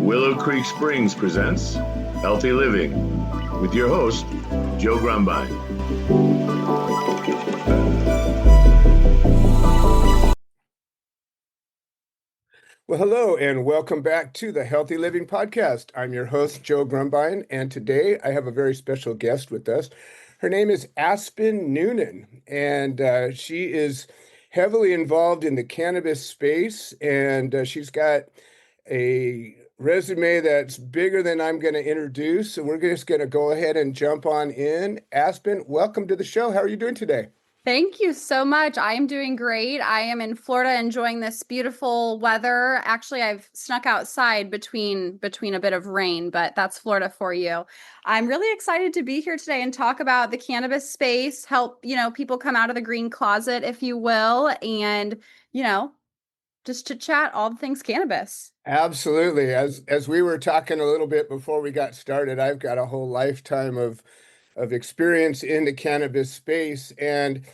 Willow Creek Springs presents Healthy Living with your host, Joe Grumbine. Well, hello, and welcome back to the Healthy Living Podcast. I'm your host, Joe Grumbine, and today I have a very special guest with us. Her name is Aspen Noonan, and she is heavily involved in the cannabis space, and she's got a resume that's bigger than I'm going to introduce. So we're just going to go ahead and jump on in. Aspen, welcome to the show. How are you doing today? Thank you so much. I am doing great. I am in Florida enjoying this beautiful weather. Actually, I've snuck outside between a bit of rain, but that's Florida for you. I'm really excited to be here today and talk about the cannabis space, help, people come out of the green closet, if you will, and, just to chat all the things cannabis. Absolutely. As we were talking a little bit before we got started, I've got a whole lifetime of experience in the cannabis space. And,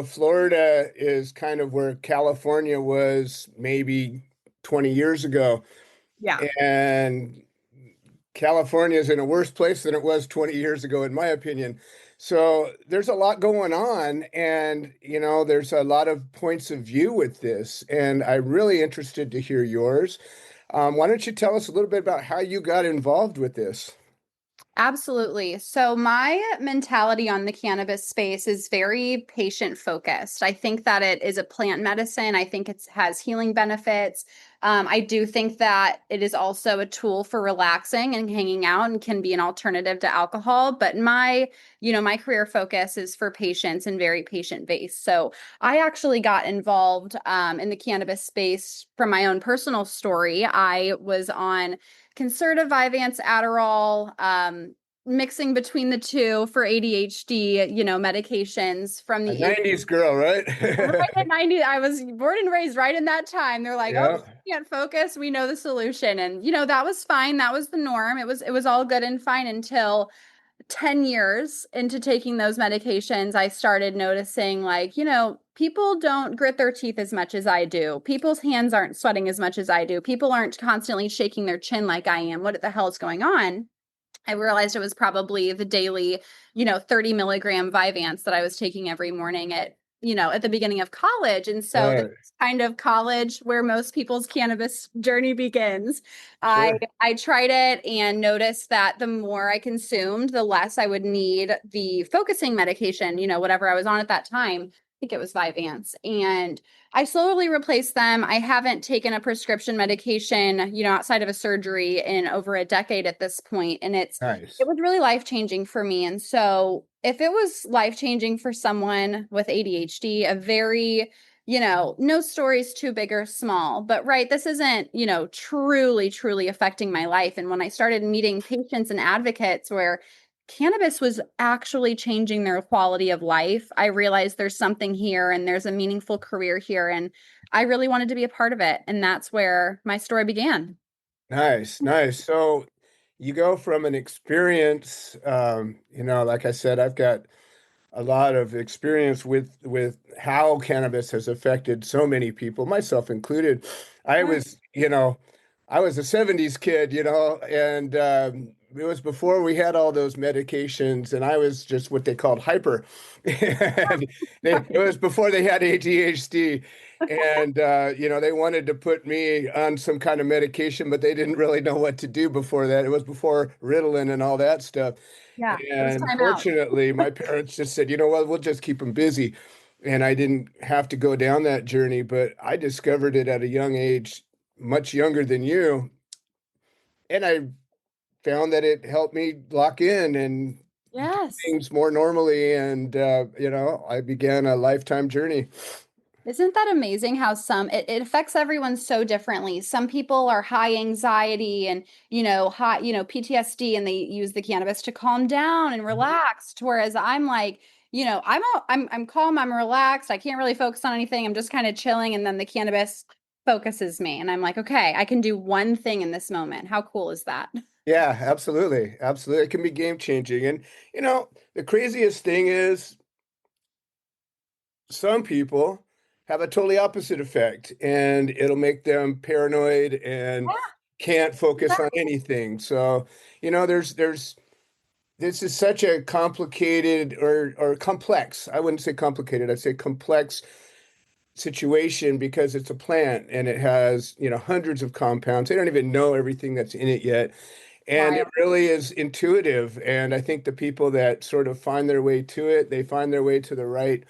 Florida is kind of where California was maybe 20 years ago. Yeah. And California is in a worse place than it was 20 years ago, in my opinion. So there's a lot going on, and there's a lot of points of view with this, and I'm really interested to hear yours. Why don't you tell us a little bit about how you got involved with this? Absolutely. So my mentality on the cannabis space is very patient focused. I think that it is a plant medicine. I think it has healing benefits. I do think that it is also a tool for relaxing and hanging out and can be an alternative to alcohol. But my career focus is for patients and very patient based. So I actually got involved in the cannabis space from my own personal story. I was on concerted Vyvanse Adderall, mixing between the two for ADHD, medications from A the 90s girl, right? right at 90. I was born and raised right in that time. They're like, oh, Yeah. you can't focus. We know the solution. And, that was fine. That was the norm. It was all good and fine until 10 years into taking those medications, I started noticing people don't grit their teeth as much as I do. People's hands aren't sweating as much as I do. People aren't constantly shaking their chin like I am. What the hell is going on? I realized it was probably the daily, 30 milligram Vyvanse that I was taking every morning at the beginning of college. And so Right. that's kind of college where most people's cannabis journey begins. I Sure. I tried it and noticed that the more I consumed, the less I would need the focusing medication, whatever I was on at that time. I think it was Vyvanse. And I slowly replaced them. I haven't taken a prescription medication, outside of a surgery in over a decade at this point, and it Nice. was really life-changing for me. And so if it was life-changing for someone with ADHD, a very, no story's too big or small, but right, this isn't, truly, truly affecting my life. And when I started meeting patients and advocates where cannabis was actually changing their quality of life, I realized there's something here and there's a meaningful career here. And I really wanted to be a part of it. And that's where my story began. Nice. Nice. So you go from an experience, like I said, I've got a lot of experience with how cannabis has affected so many people, myself included. I Sure. was, I was a 70s kid, and it was before we had all those medications, and I was just what they called hyper. And it was before they had ADHD. And, they wanted to put me on some kind of medication, but they didn't really know what to do before that. It was before Ritalin and all that stuff. Yeah, it was And time out. fortunately, my parents just said, you know what, we'll just keep them busy. And I didn't have to go down that journey, but I discovered it at a young age, much younger than you. And I found that it helped me lock in and do Yes. things more normally. And, I began a lifetime journey. Isn't that amazing how it affects everyone so differently? Some people are high anxiety and, high, PTSD, and they use the cannabis to calm down and relax. Whereas I'm like, I'm calm, I'm relaxed. I can't really focus on anything. I'm just kind of chilling. And then the cannabis focuses me. And I'm like, okay, I can do one thing in this moment. How cool is that? Yeah, absolutely. Absolutely. It can be game changing. And, the craziest thing is some people have a totally opposite effect, and it'll make them paranoid and can't focus on anything. So, there's this is such a complicated or complex. I wouldn't say complicated. I'd say complex situation because it's a plant and it has, hundreds of compounds. They don't even know everything that's in it yet. And it Wild. really is intuitive. And I think the people that sort of find their way to it, they find their way to the right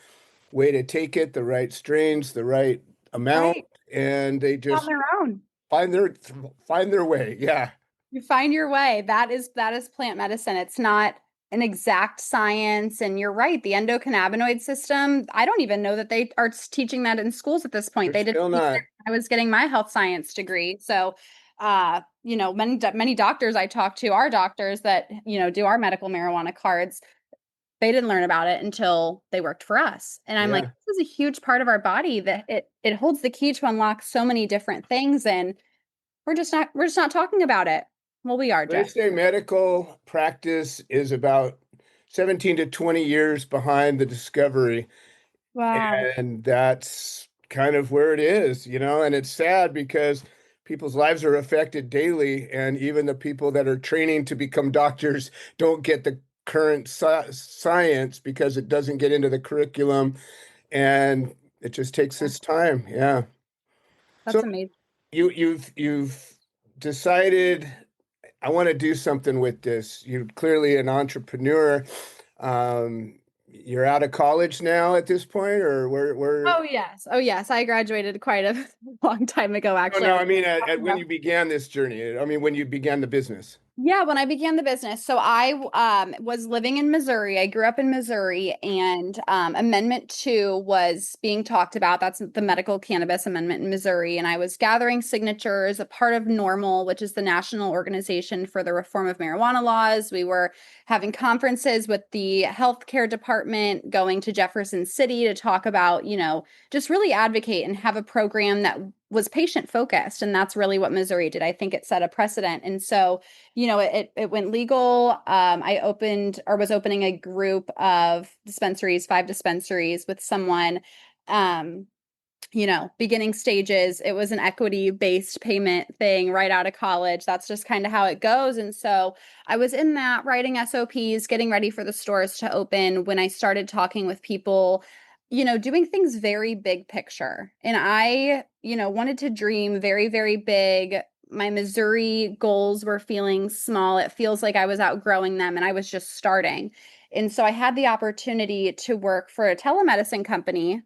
way to take it, the right strains, the right amount, Right. and they On just their own. find their way. Yeah. You find your way. That is plant medicine. It's not an exact science. And you're right, the endocannabinoid system, I don't even know that they are teaching that in schools at this point. They're They didn't still teach not. it when I was getting my health science degree. So many doctors I talk to are doctors that, do our medical marijuana cards. They didn't learn about it until they worked for us. And I'm like, Yeah. this is a huge part of our body that it holds the key to unlock so many different things. And we're just not talking about it. Well, we are, They Jeff. say medical practice is about 17 to 20 years behind the discovery. Wow. And that's kind of where it is, and it's sad because people's lives are affected daily. And even the people that are training to become doctors don't get the current science because it doesn't get into the curriculum. And it just takes Yeah, this time. Yeah. So that's amazing. you've decided I want to do something with this. You're clearly an entrepreneur. You're out of college now at this point, or where? Oh yes. Oh yes. I graduated quite a long time ago, No, actually. no, I mean at when you began this journey. I mean when you began the business. Yeah, when I began the business. So I was living in Missouri. I grew up in Missouri, and Amendment 2 was being talked about. That's the medical cannabis amendment in Missouri. And I was gathering signatures, a part of NORML, which is the National Organization for the Reform of Marijuana Laws. We were having conferences with the healthcare department, going to Jefferson City to talk about, just really advocate and have a program that was patient focused. And that's really what Missouri did. I think it set a precedent. And so it went legal. I opened or was opening a group of dispensaries, 5 dispensaries with someone, um, beginning stages. It was an equity based payment thing right out of college. That's just kind of how it goes. And so I was in that writing SOPs, getting ready for the stores to open when I started talking with people, doing things very big picture. And I, wanted to dream very, very big. My Missouri goals were feeling small. It feels like I was outgrowing them and I was just starting. And so I had the opportunity to work for a telemedicine company.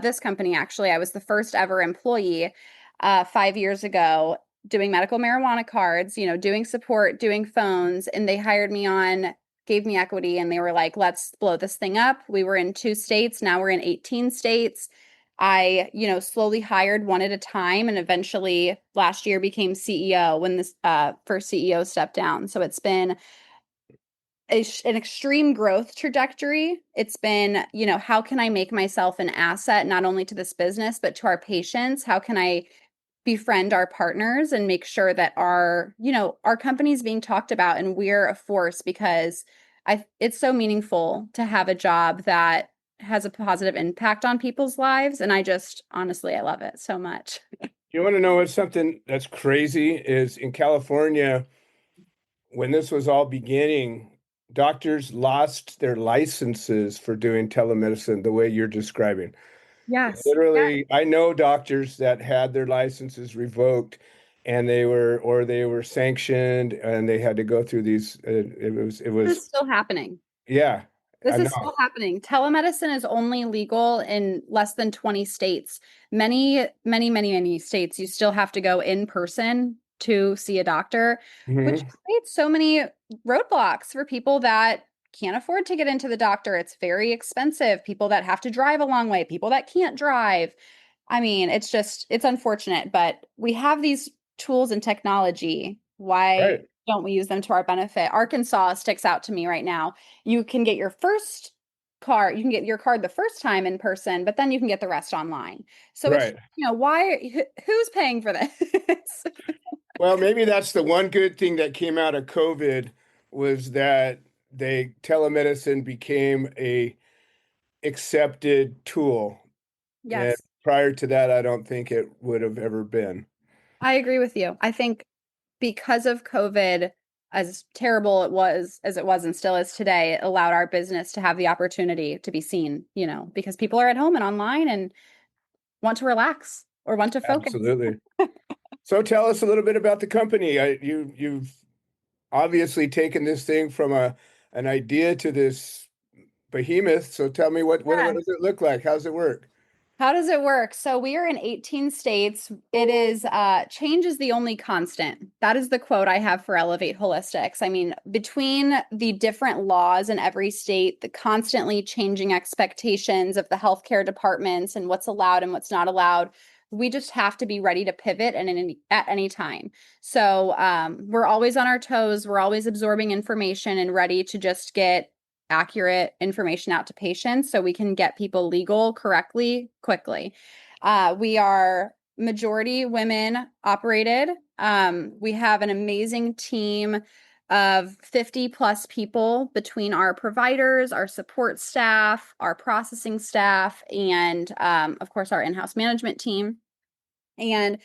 This company, actually, I was the first ever employee 5 years ago doing medical marijuana cards, doing support, doing phones. And they hired me on, gave me equity, and they were like, let's blow this thing up. We were in 2 states. Now we're in 18 states. I, slowly hired one at a time and eventually last year became CEO when this first CEO stepped down. So it's been an extreme growth trajectory. It's been, how can I make myself an asset, not only to this business, but to our patients? How can I befriend our partners and make sure that our company is being talked about and we're a force because it's so meaningful to have a job that has a positive impact on people's lives. And honestly, I love it so much. You want to know what something that's crazy is in California when this was all beginning, doctors lost their licenses for doing telemedicine the way you're describing. Yes. Yes. Literally, I know doctors that had their licenses revoked and they were sanctioned and they had to go through these it This was is still happening. yeah, I This is know. still happening. Telemedicine is only legal in less than 20 states. Many, many, many, many states, you still have to go in person to see a doctor, which Mhm. creates so many roadblocks for people that can't afford to get into the doctor. It's very expensive. People that have to drive a long way, people that can't drive. I mean, it's unfortunate, but we have these tools and technology. Why Right. don't we use them to our benefit? Arkansas sticks out to me right now. You can get your first card, you can get your card the first time in person, but then you can get the rest online. So it's, Right. who's paying for this? Well, maybe that's the one good thing that came out of COVID was that they telemedicine became a accepted tool. And Yes, prior to that, I don't think it would have ever been. I agree with you. I think because of COVID, as terrible it was as it was and still is today, it allowed our business to have the opportunity to be seen, because people are at home and online and want to relax or want to focus. Absolutely. So tell us a little bit about the company. You've obviously taken this thing from an idea to this behemoth. So tell me what Yes. does it look like? How's it work? How does it work? So we are in 18 states. It is change is the only constant. That is the quote I have for Elevate Holistics. I mean, between the different laws in every state, the constantly changing expectations of the healthcare departments and what's allowed and what's not allowed, we just have to be ready to pivot at any time. So we're always on our toes. We're always absorbing information and ready to just get accurate information out to patients so we can get people legal correctly quickly. We are majority women operated. We have an amazing team of 50 plus people between our providers, our support staff, our processing staff, and of course, our in-house management team. And,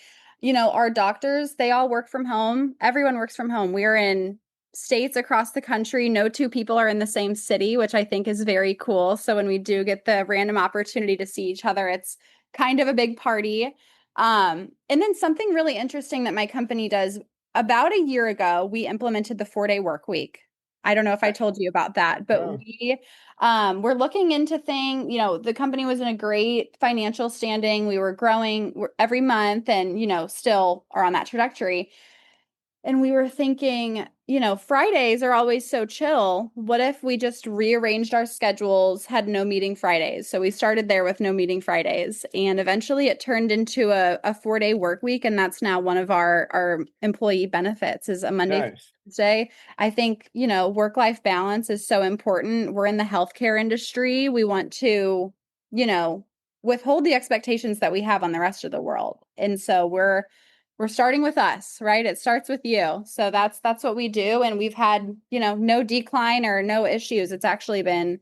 our doctors, they all work from home. Everyone works from home. We're in states across the country. No two people are in the same city, which I think is very cool. So when we do get the random opportunity to see each other, it's kind of a big party. And then something really interesting that my company does, about a year ago, we implemented the 4-day work week. I don't know if I told you about that, but Oh, we're looking into the company was in a great financial standing. We were growing every month and, still are on that trajectory. And we were thinking, Fridays are always so chill. What if we just rearranged our schedules, had no meeting Fridays? So we started there with no meeting Fridays. And eventually it turned into a 4-day work week. And that's now one of our employee benefits is a Monday through nice. Wednesday. I think, work-life balance is so important. We're in the healthcare industry. We want to, you know, withhold the expectations that we have on the rest of the world. And so we're starting with us, right? It starts with you. So that's what we do. And we've had, no decline or no issues. It's actually been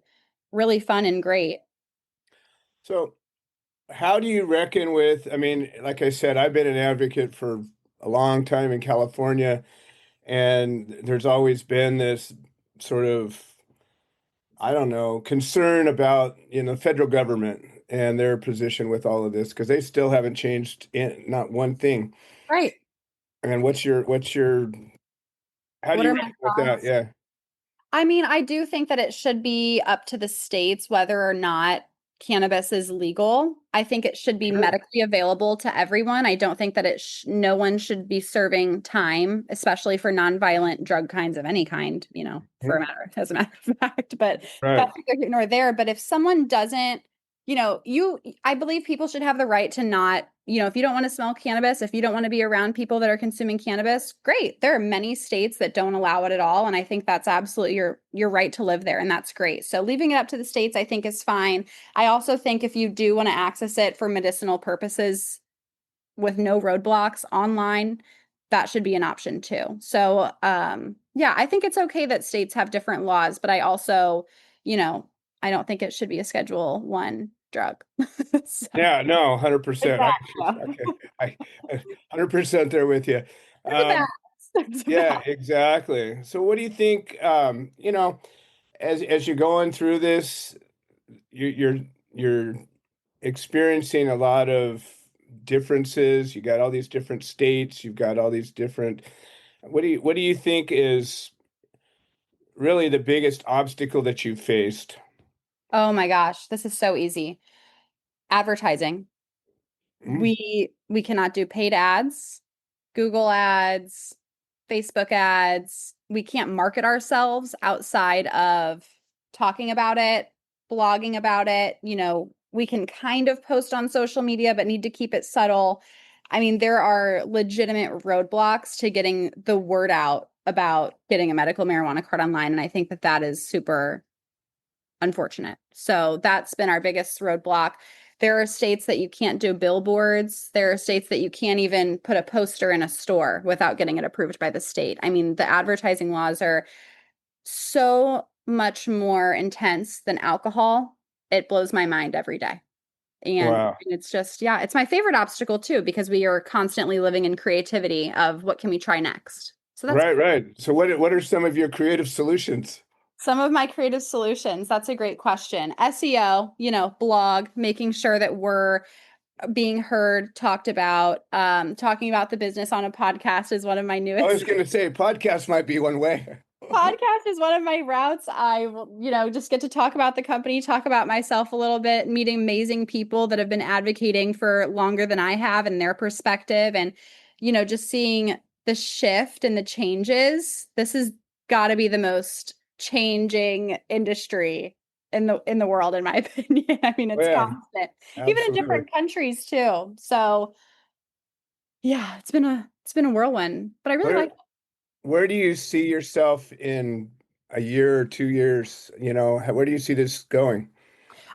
really fun and great. So how do you reckon with, I mean, like I said, I've been an advocate for a long time in California, and there's always been this sort of, I don't know, concern about, federal government and their position with all of this because they still haven't changed not one thing. Right. And how do What you are reckon my with that? thoughts? Yeah. I mean, I do think that it should be up to the states whether or not cannabis is legal. I think it should be Sure. medically available to everyone. I don't think that no one should be serving time, especially for nonviolent drug kinds of any kind, Mhm. as a matter of fact. But Right. that's neither here nor there. But if someone doesn't, I believe people should have the right to not, if you don't want to smell cannabis, if you don't want to be around people that are consuming cannabis, great. There are many states that don't allow it at all. And I think that's absolutely your right to live there. And that's great. So leaving it up to the states, I think is fine. I also think if you do want to access it for medicinal purposes with no roadblocks online, that should be an option too. So, yeah, I think it's okay that states have different laws, but I also, you know, I don't think it should be a Schedule 1 drug. So, Yeah, no, there's 100%. that. Yeah. Okay. I 100% there with you. There's a Um, balance. There's a yeah, balance. exactly. So what do you think, as you're going through this, you're experiencing a lot of differences. You got all these different states, you've got all these different, what do you think is really the biggest obstacle that you've faced? Oh my gosh, this is so easy. Advertising. Mm, We cannot do paid ads, Google ads, Facebook ads. We can't market ourselves outside of talking about it, blogging about it. We can kind of post on social media, but need to keep it subtle. I mean, there are legitimate roadblocks to getting the word out about getting a medical marijuana card online. And I think that that is super unfortunate. So that's been our biggest roadblock. There are states that you can't do billboards. There are states that you can't even put a poster in a store without getting it approved by the state. I mean, the advertising laws are so much more intense than alcohol. It blows my mind every day. And Wow. it's just, yeah, it's my favorite obstacle too, because we are constantly living in creativity of what can we try next. So that's Right, right. So what are some of your creative solutions? some of my creative solutions. That's a great question. SEO, blog, making sure that we're being heard, talked about, talking about the business on a podcast is one of my I was newest. going to say podcast might be one way. Podcast is one of my routes. I will, just get to talk about the company, talk about myself a little bit, meeting amazing people that have been advocating for longer than I have and their perspective. And, just seeing the shift and the changes. This has got to be the most changing industry in the world, in my opinion. I mean, Oh, it's yeah, constant, even in absolutely. different countries too. So yeah, it's been a whirlwind, but I really like. Where where do you see yourself in a year or 2 years? Where do you see this going?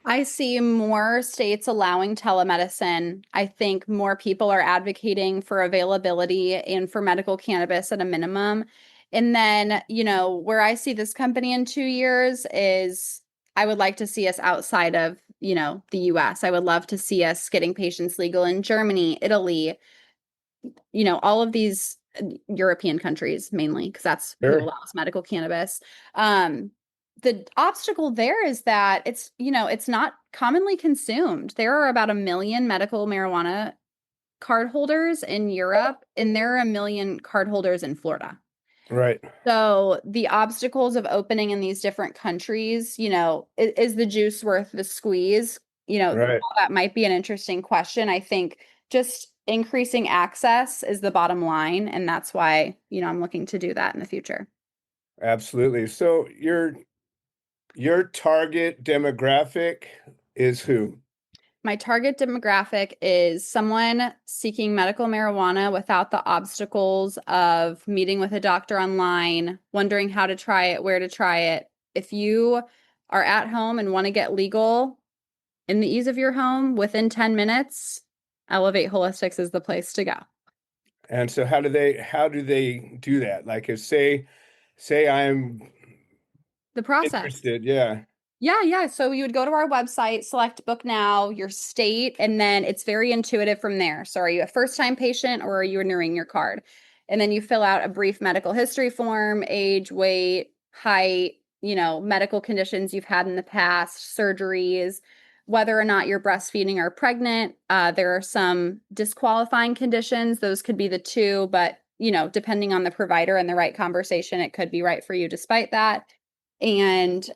I see more states allowing telemedicine. I think more people are advocating for availability and for medical cannabis at a minimum. And then, where I see this company in 2 years is I would like to see us outside of, the US. I would love to see us getting patients legal in Germany, Italy, all of these European countries mainly, because that's who Sure. allows medical cannabis. Um, the obstacle there is that it's not commonly consumed. There are about 1 million medical marijuana card holders in Europe, and there are 1 million card holders in Florida. Right, So the obstacles of opening in these different countries, is the juice worth the squeeze? right. That might be an interesting question. I think just increasing access is the bottom line, and that's why, I'm looking to do that in the future. Absolutely. So your target demographic is who? My target demographic is someone seeking medical marijuana without the obstacles of meeting with a doctor online, wondering how to try it, where to try it. If you are at home and want to get legal in the ease of your home within 10 minutes, Elevate Holistics is the place to go. And so how do they do that? Like if say I'm The process. interested, yeah. Yeah, yeah. So you would go to our website, select book now, your state, and then it's very intuitive from there. So are you a first-time patient or are you renewing your card? And then you fill out a brief medical history form, age, weight, height, medical conditions you've had in the past, surgeries, whether or not you're breastfeeding or pregnant. There are some disqualifying conditions. Those could be the two, but depending on the provider and the right conversation, it could be right for you despite that. And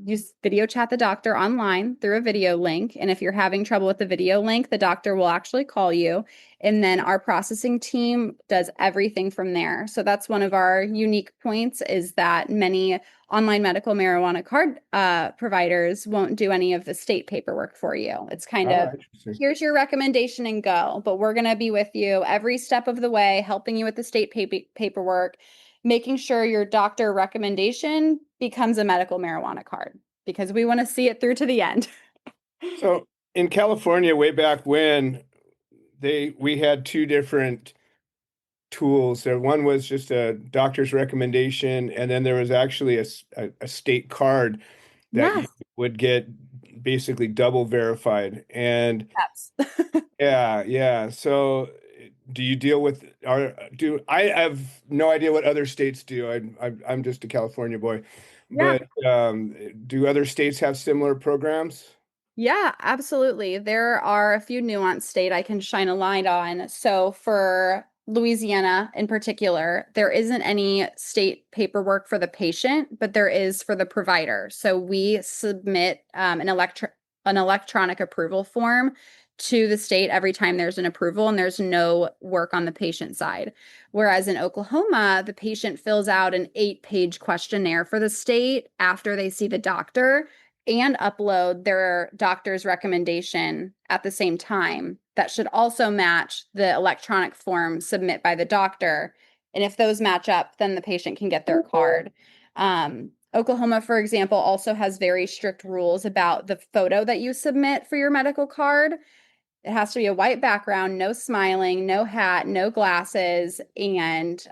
you video chat the doctor online through a video link. And if you're having trouble with the video link, the doctor will actually call you. And then our processing team does everything from there. So that's one of our unique points is that many online medical marijuana card providers won't do any of the state paperwork for you. It's kind Ah, of interesting. here's your recommendation and go. But we're going to be with you every step of the way, helping you with the state paperwork, making sure your doctor recommendation becomes a medical marijuana card because we want to see it through to the end. So in California, way back when we had two different tools. So one was just a doctor's recommendation, and then there was actually a state card that you Yes. would get basically double verified. And Yes. yeah, yeah. So do you deal with do I have no idea what other states do. I'm just a California boy. Yeah. But do other states have similar programs? Yeah, absolutely. There are a few nuanced state I can shine a light on. So for Louisiana in particular, there isn't any state paperwork for the patient, but there is for the provider. So we submit an electronic approval form to the state every time there's an approval, and there's no work on the patient side. Whereas in Oklahoma, the patient fills out an 8-page questionnaire for the state after they see the doctor and upload their doctor's recommendation at the same time. That should also match the electronic form submit by the doctor. And if those match up, then the patient can get their card. Oklahoma, for example, also has very strict rules about the photo that you submit for your medical card. It has to be a white background, no smiling, no hat, no glasses, and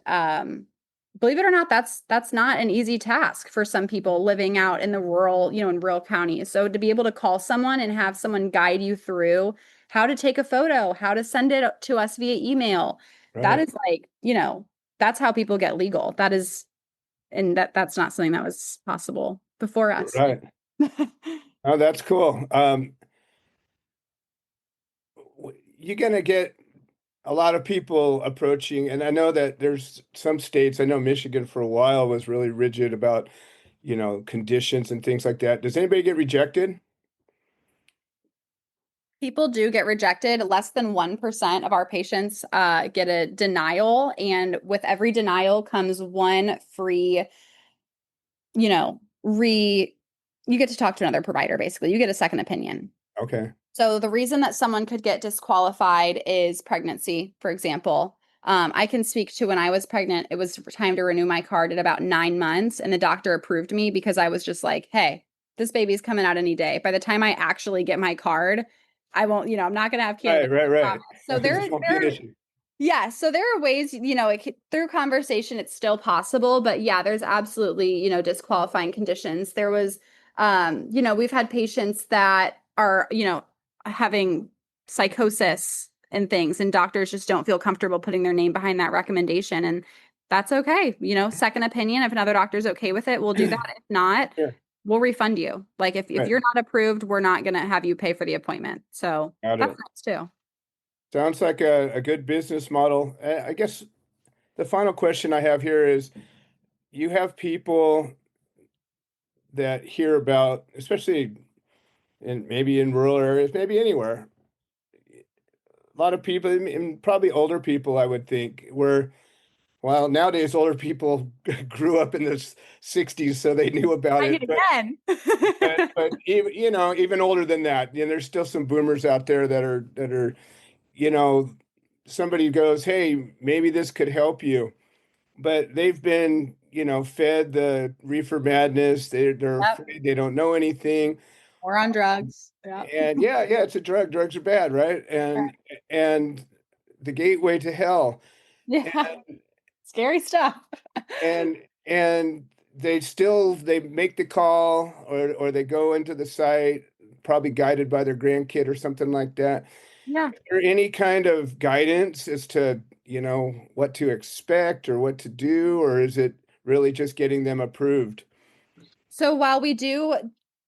believe it or not, that's not an easy task for some people living out in the rural, in rural counties. So to be able to call someone and have someone guide you through how to take a photo, how to send it to us via email, that Right. is like, that's how people get legal. That is, and that's not something that was possible before us. Right. Oh, that's cool. You're gonna get a lot of people approaching, and I know that there's some states, I know Michigan for a while was really rigid about, conditions and things like that. Does anybody get rejected? People do get rejected. Less than 1% of our patients get a denial. And with every denial comes one free, you know, re you get to talk to another provider, basically. You get a second opinion. Okay. So the reason that someone could get disqualified is pregnancy, for example. I can speak to when I was pregnant, it was time to renew my card at about 9 months, and the doctor approved me because I was just like, hey, this baby's coming out any day. By the time I actually get my card, I won't, I'm not going to have Right, cannabis. right, I right. promise. So there, This won't be an there, issue. yeah, so there are ways, through conversation, it's still possible, but yeah, there's absolutely, disqualifying conditions. There was, we've had patients that are, having psychosis and things, and doctors just don't feel comfortable putting their name behind that recommendation. And that's okay. Second opinion, if another doctor's okay with it, we'll do that. If not, Sure. we'll refund you. Like if Right. you're not approved, we're not going to have you pay for the appointment. So Got that's it. nice too. Sounds like a good business model. I guess the final question I have here is you have people that hear about, especially maybe in rural areas, maybe anywhere, a lot of people, and probably older people, I would think, where, well, nowadays older people grew up in the 60s, so they knew about Find it. it again. But even, even older than that, there's still some boomers out there that are, you know, somebody goes, hey, maybe this could help you. But they've been, fed the reefer madness. They're Yep. afraid they don't know anything. We're on drugs. Yep. And yeah, it's a drug. Drugs are bad, right? And the gateway to hell. Yeah. Scary stuff. And they make the call, or they go into the site, probably guided by their grandkid or something like that. Yeah. Is there any kind of guidance as to, what to expect or what to do, or is it really just getting them approved? So while we do,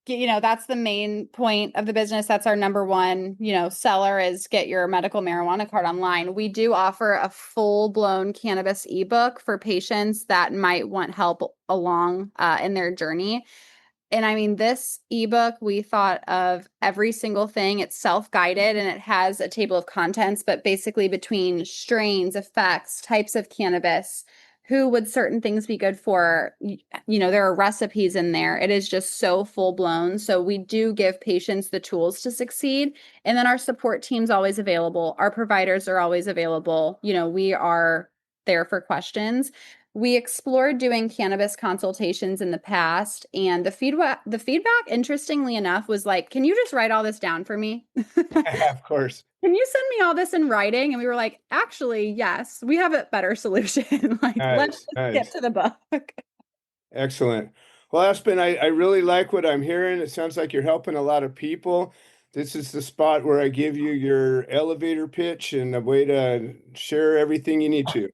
that's the main point of the business. That's our number one, seller is get your medical marijuana card online. We do offer a full-blown cannabis ebook for patients that might want help along in their journey. And I mean, this ebook, we thought of every single thing. It's self-guided and it has a table of contents, but basically between strains, effects, types of cannabis, who would certain things be good for? There are recipes in there. It is just so full blown. So we do give patients the tools to succeed. And then our support team's always available. Our providers are always available. We are there for questions. We explored doing cannabis consultations in the past, and the feedback, interestingly enough, was like, can you just write all this down for me? Of course. Can you send me all this in writing? And we were like, actually, yes, we have a better solution. Like, let's Nice, just get nice. to the book. Excellent. Well, Aspen, I really like what I'm hearing. It sounds like you're helping a lot of people. This is the spot where I give you your elevator pitch and a way to share everything you need to.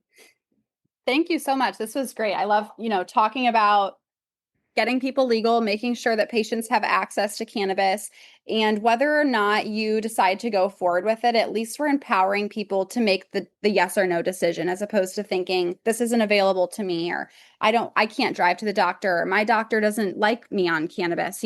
Thank you so much. This was great. I love, talking about getting people legal, making sure that patients have access to cannabis, and whether or not you decide to go forward with it, at least we're empowering people to make the yes or no decision, as opposed to thinking this isn't available to me, or I can't drive to the doctor, or my doctor doesn't like me on cannabis.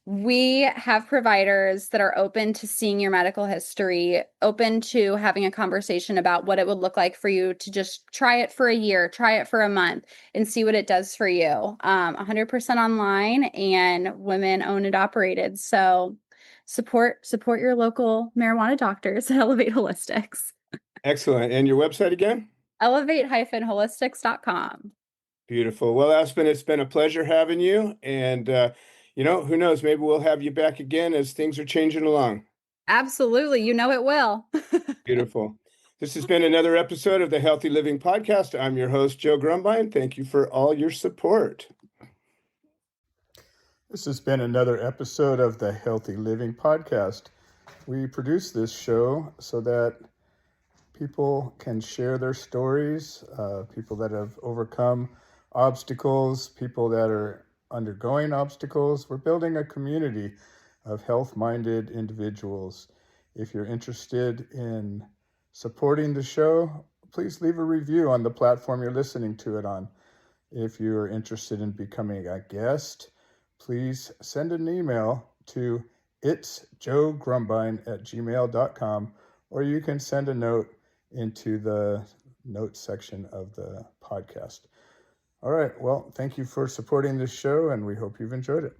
We have providers that are open to seeing your medical history, open to having a conversation about what it would look like for you to just try it for a year, try it for a month, and see what it does for you. 100% online and women owned and operated. So support your local marijuana doctors at Elevate Holistics. Excellent. And your website again? Elevate-holistics.com. Beautiful. Well, Aspen, it's been a pleasure having you. And, who knows, maybe we'll have you back again as things are changing along. Absolutely. It will. Beautiful. This has been another episode of the Healthy Living Podcast. I'm your host, Joe Grumbine. Thank you for all your support. This has been another episode of the Healthy Living Podcast. We produce this show so that people can share their stories, people that have overcome obstacles, people that are undergoing obstacles. We're building a community of health-minded individuals. If you're interested in supporting the show, please leave a review on the platform you're listening to it on. If you're interested in becoming a guest, please send an email to itsjoegrumbine@gmail.com, or you can send a note into the notes section of the podcast. All right, well, thank you for supporting this show, and we hope you've enjoyed it.